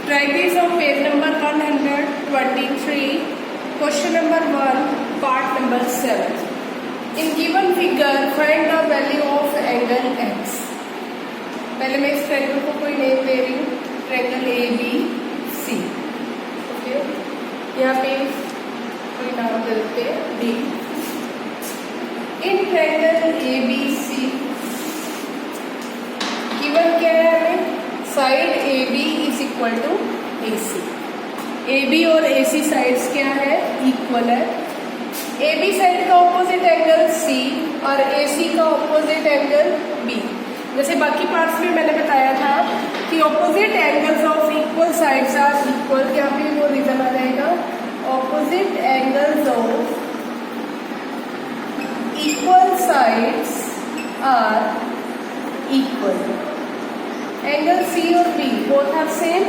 Write this on page number 123, question number 1, part number 7. In given figure, find the value of angle x. पहले मैं इस triangle को कोई name दे रही हूँ, triangle A B C. Okay, यहाँ पे कोई नाम दे देते हैं D. In triangle A B C given क्या है हमें? Side A B is equal to A C. A B और ए सी साइड्स क्या है? इक्वल है. ए बी साइड का ऑपोजिट एंगल सी और ए सी का ऑपोजिट एंगल बी. जैसे बाकी पार्ट्स में मैंने बताया था कि opposite angles of equal sides are equal. यहाँ पे वो रीजन आ जाएगा, opposite angles of equal sides are equal. Angle C और बी बोथ आर सेम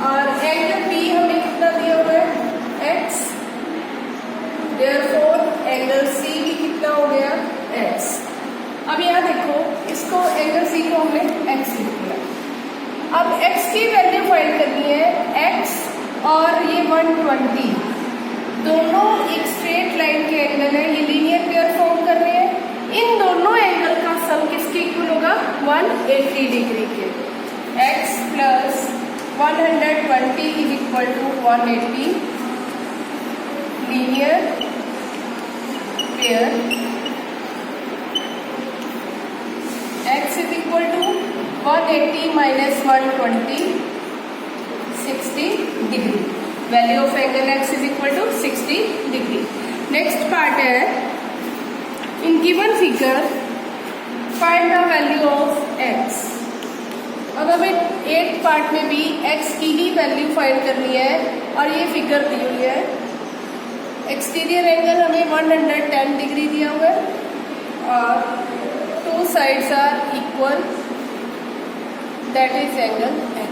और एंगल बी हमें कितना दिया हुआ है? x. देयरफॉर एंगल सी भी कितना हो गया? x. अब यहाँ देखो, इसको एंगल सी को हमने x लिख दिया. अब x की वैल्यू फाइंड करनी है. x और ये 120 दोनों एक स्ट्रेट लाइन के एंगल है, ये लीनियर पेयर फॉर्म कर रहे हैं. इन दोनों एंगल का सम किसके इक्वल होगा? 180 डिग्री के. x plus 120 is equal to 180 linear pair. x is equal to 180 minus 120, 60 degree. Value of angle x is equal to 60 degree. Next part है, in given figure find the value of x. अब हमें 8 part में भी x की ही value find करनी है और ये फिगर दी हुई है. एक्सटीरियर एंगल हमें 110 डिग्री दिया हुआ है और two sides are equal, that is angle x.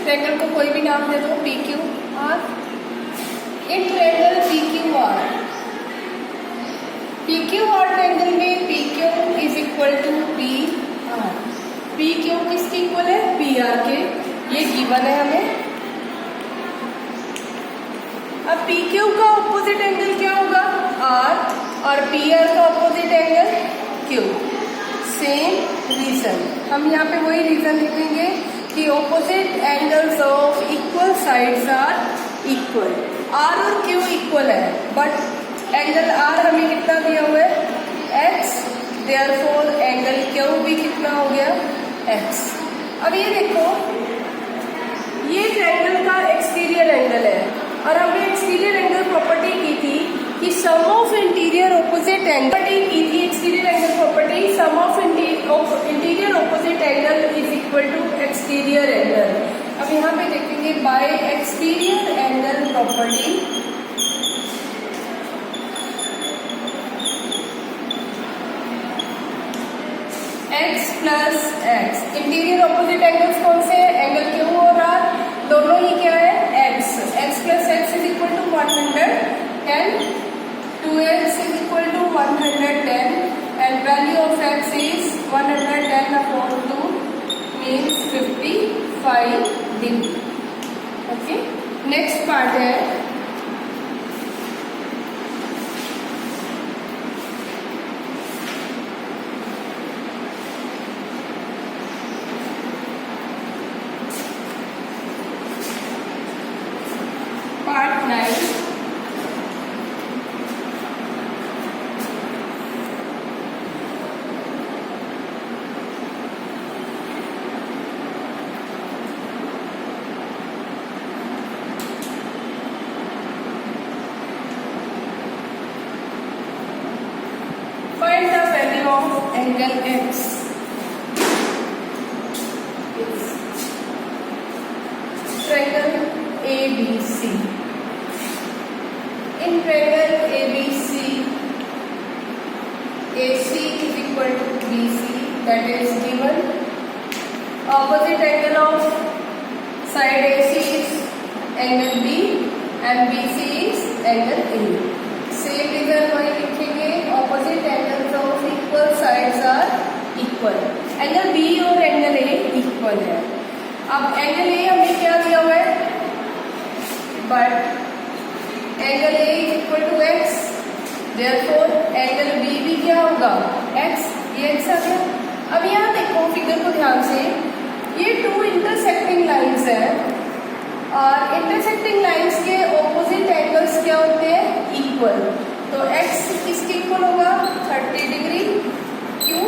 Triangle को कोई भी नाम दे दो, P Q R. In triangle P Q R, P Q R triangle में P Q is equal to P R. P Q किसके इक्वल है? पी आर के. ये गिवन है हमें. अब पी क्यू का ऑपोजिट एंगल क्या होगा? आर. और पी आर का opposite angle Q. Same reason, हम यहाँ पे वही रीजन लिखेंगे कि opposite angles of equal sides are equal. R और क्यू इक्वल है बट एंगल आर हमें कितना दिया हुआ है? x. देयरफॉर एंगल क्यू भी कितना हो गया? x. अब ये देखो, ये ट्रायंगल का एक्सटीरियर एंगल है और हमने एक्सटीरियर एंगल प्रॉपर्टी की थी कि sum of interior opposite angle की थी. Exterior angle property, sum of interior opposite angle is equal to exterior angle. अब यहाँ पे देखेंगे by exterior angle property x plus x. Interior opposite angles कौन से हैं? एंगल क्यू और आर. दोनों ही क्या है? x. x plus x is equal to 110. 2x is equal to 110 and value of x is 110 upon 2 means 55 degree. Okay, next part है, part 9. Find the value of angle x. Triangle ABC. In triangle ABC, AC is equal to BC, that is given. Opposite angle of side AC is angle B and BC is angle A. Same reason why लिखेंगे, opposite angles of equal sides are equal. Equal, angle B और angle A equal है। अब angle A हमें क्या दिया हुआ है, but angle A is equal to x, therefore angle B भी क्या होगा, एक्स, ये एक्स आ गया। अब यहाँ देखो फिगर को ध्यान से, ये टू इंटरसेक्टिंग लाइंस है और इंटरसेक्टिंग लाइंस के ऑपोजिट एंगल्स क्या होते हैं, इक्वल। तो x किसके इक्वल होगा, 30 डिग्री। क्यों,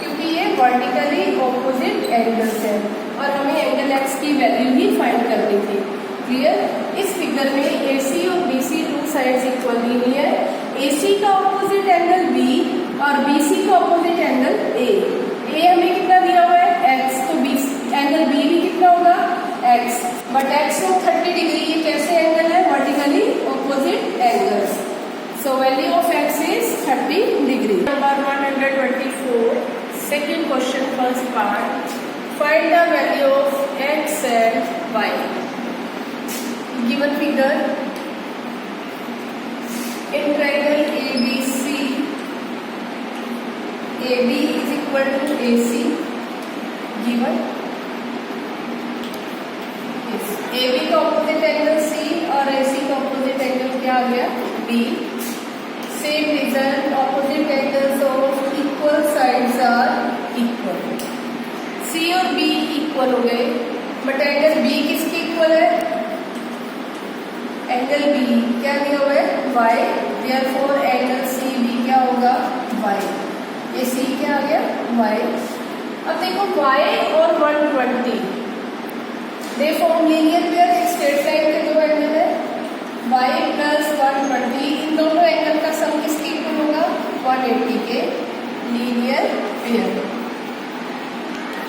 क्योंकि ये वर्टिकली ऑपोजिट एंगल्स है और हमें एंगल x की वैल्यू ही फाइंड करनी थी। क्लियर। इस फिगर में AC और BC टू साइड्स इक्वल दी हुई है। AC का ऑपोजिट एंगल B और BC का ऑपोजिट एंगल A। A हमें कितना दिया हुआ है, x, तो एंगल B भी कितना होगा, x, बट x और 30 डिग्री ये कैसे एंगल है, vertically opposite angles. So value of x is 30 degree. Number 124. Second question, first part. Find the value of x and y. Given figure, in triangle ABC, AB is equal to AC. Given yes. AB का opposite angle C और AC का opposite angle क्या आ गया, B. Same reason, opposite angles of equal sides are equal. C और B equal हो गए, but angle B किसके इक्वल है, एंगल B क्या दिया हुआ है, y, therefore एंगल CB क्या होगा, y। ये C क्या आ गया, y। अब देखो y और 120 दे फॉर्म लीनियर पेयर, एक स्ट्रेट लाइन के दो एंगल है, y प्लस 120, इन दोनों एंगल का सम किसके इक्वल होगा, 180 के लीनियर पेयर।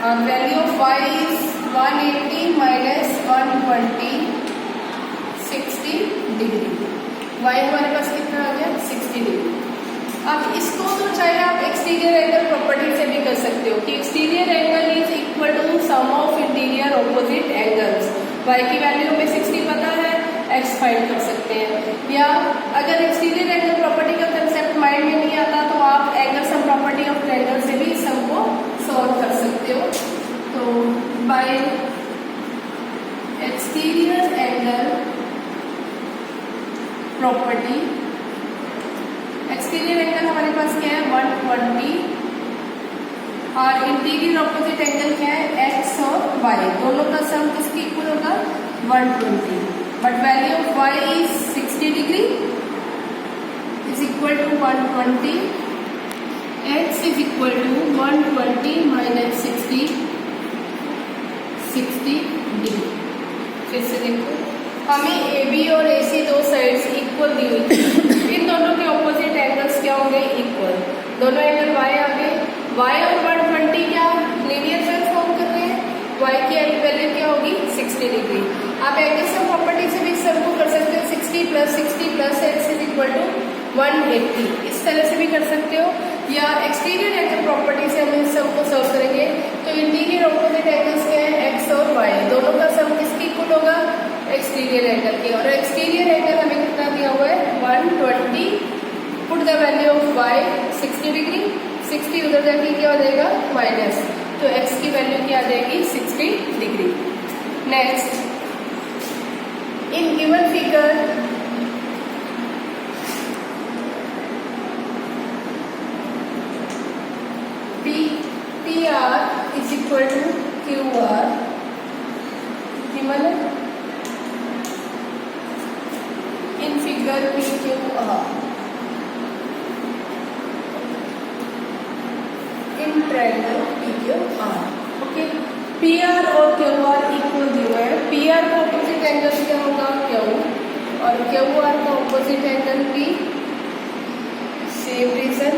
और value of y is 180 minus 120, 60 degree. y हमारे पास कितना आ गया, 60 डिग्री। अब इसको तो चाहे आप एक्सटीरियर एंगल प्रॉपर्टी से भी कर सकते हो कि exterior angle is equal to sum of interior opposite angles. y की वैल्यू हमें 60 पता है, x फाइंड कर सकते हैं। या अगर एक्सटीरियर एंगल प्रॉपर्टी का कंसेप्ट माइंड में नहीं आता तो आप angle sum property of triangle से भी इस सम को सॉल्व कर सकते हो। तो bye exterior angle property, exterior angle हमारे पास क्या है, 120 और इंटीरियर ऑपोजिट एंगल क्या है, x और y, दोनों का सम किसके इक्वल होगा, 120। But value of y is 60 degree is equal to 120, x is equal to 120 minus 60 degree. फिर से देखो, हमें AB और AC दो साइड्स इक्वल दी हुई थी, इन दोनों के ऑपोजिट एंगल्स क्या होंगे, इक्वल। दोनों एंगल y आ गए, y और 120 क्या लीनियर पेयर फॉर्म कर रहे हैं, y की वैल्यू क्या होगी, 60 डिग्री। आप एंगल सम प्रॉपर्टी से भी इस सम को कर सकते हो, 60 plus x is equal to 180, इस तरह से भी कर सकते हो। या एक्सटीरियर एंगल प्रॉपर्टी से हम इस सम को सॉल्व करेंगे तो इंटीरियर ऑपोजिट एंगल्स क्या है, x और y, दोनों का सम किसके इक्वल होगा, एक्सटीरियर एंगल के। और एक्सटीरियर एंगल हमें कितना दिया हुआ है, 120। Put the value of y 60 degree, 60 उधर जाके क्या हो जाएगा, माइनस, तो x की वैल्यू क्या आ जाएगी, 60 degree. Next, in given figure PR is equal to QR, given in figure PQR, in triangle PQR। Okay, PR और QR इक्वल दिए हुए हैं। PR का ऑपोजिट एंगल क्या होगा, Q, और QR का opposite angle P। Same reason,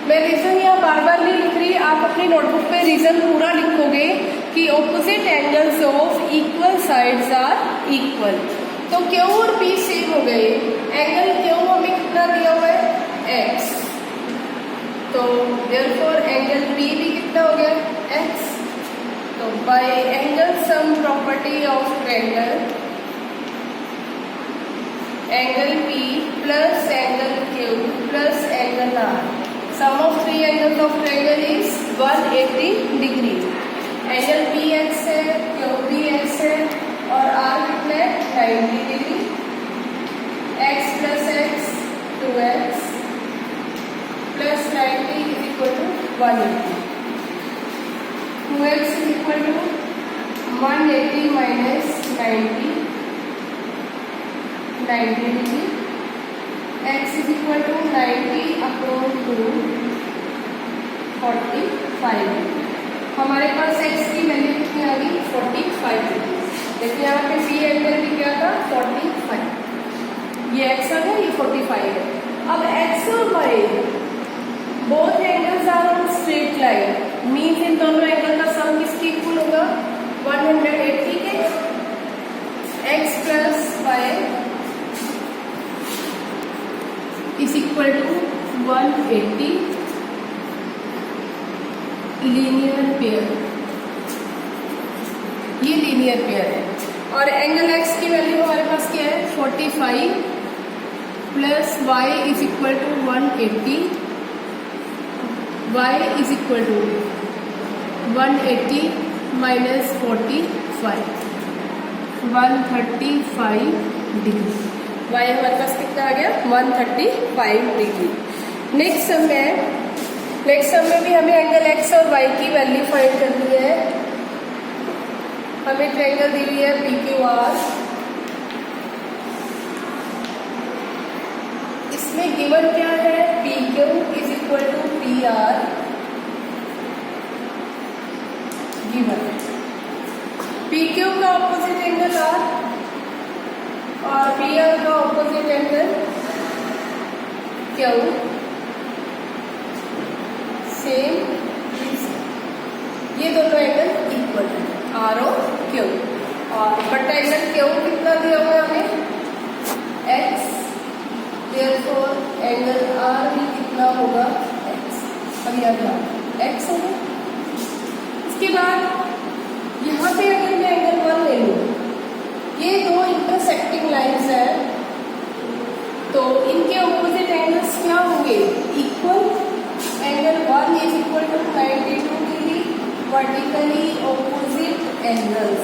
मैं रीजन यहाँ बार बार नहीं लिख रही, आप अपनी नोटबुक पे रीजन पूरा लिखोगे कि opposite angles of equal sides are equal. तो Q और P सेम हो गए, एंगल Q हमें कितना दिया हुआ है, x, तो देयरफॉर एंगल P भी कितना हो गया, x। तो by angle sum property of triangle, angle P plus angle Q plus angle R sum of three angles of triangle is 180 degree. Angle P x है, क्यू पी एक्स है और R कितना है 90 degree. X plus x 2x plus 90 is equal to 180। 2x is equal to 180 minus 90 degree. x is equal to 90 upon 2 45। हमारे पास x की value कितनी आ गई 45 degree. देखिए यहाँ पे बी एंगल भी क्या था 45, ये x आ गया, ये 45 है। अब x और y both angles are on straight line, means इन दोनों एंगल का सम किसके इक्वल होगा 180 के। x plus y is equal to 180 linear pair, ये लीनियर पेयर है। और एंगल x की वैल्यू हमारे पास क्या है 45 plus y is equal to 180, y is equal to 180 minus 45 135 degree. y हमारे पास कितना आ गया 135 डिग्री। नेक्स्ट सम में भी हमें एंगल x और y की वैल्यू फाइंड करनी है। हमें ट्रायंगल दी हुई है PQR, इसमें गिवन क्या है PQ is equal to PR given. PQ का ऑपोजिट एंगल R और PR का ऑपोजिट एंगल Q, सेम, ये दोनों एंगल इक्वल है R और Q। और बट एंगल Q कितना दिया हुआ है हमें X, देयरफॉर एंगल R भी कितना होगा X। अब याद X होगा। इसके बाद यहाँ पे अगर मैं एंगल 1 ले लूँ, ये दो इंटरसेक्टिंग लाइंस है तो इनके ऑपोजिट एंगल्स क्या होंगे equal. Angle 1 is equal to 92 degree vertically opposite angles,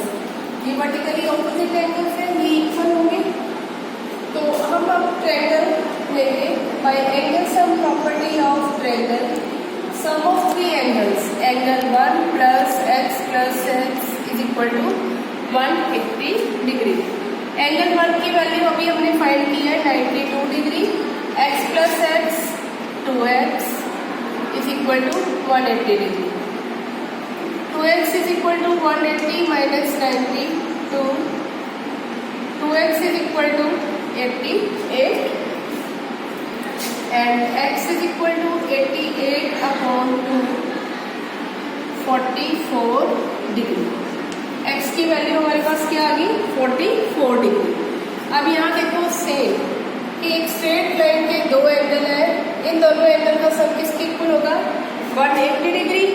ये वर्टिकली ऑपोजिट एंगल्स है, ये इक्वल होंगे। तो हम अब ट्रायंगल लेंगे by angle sum property of triangle. Sum of three angles, angle 1 plus x plus x is equal to 180 degree. Angle 1 की value अभी हमने फाइंड की है 92 degree. x plus x 2x is equal to 180 degree. 2x is equal to 180 minus 90 two 2x is equal to 88 and x is equal to 88 upon 2 44 degree. x की value हमारे पास क्या आ गई 44 डिग्री। अब यहाँ देखो सेम कि एक स्ट्रेट लाइन के दो एंगल है, इन दोनों एंगल का सम किसके इक्वल होगा 180 डिग्री।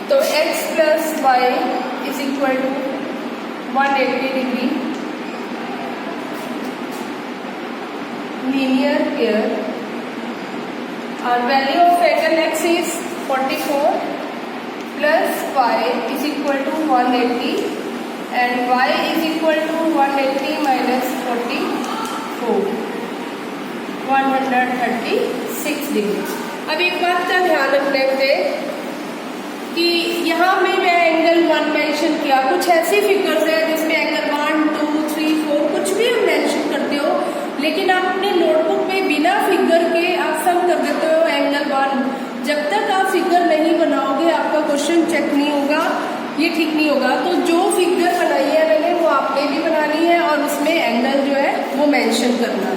तो x plus y is equal to 180 degree linear pair. और value of angle x is 44 plus y is equal to 180 and y is equal to 180 minus 44 136 degree. अब एक बात का ध्यान रखने से कि यहाँ में मैं एंगल 1 मेंशन किया, कुछ ऐसी फिगर्स है जिसमें एंगल 1 2 3 4 कुछ भी हम मेंशन करते हो, लेकिन आप अपने नोटबुक में बिना फिगर के आप सम कर देते हो एंगल 1। जब तक आप फिगर नहीं बनाओगे आपका क्वेश्चन चेक नहीं होगा, ये ठीक नहीं होगा। तो जो फिगर बनाई है मैंने वो आपने भी बनानी है और उसमें एंगल जो है वो मेंशन करना है।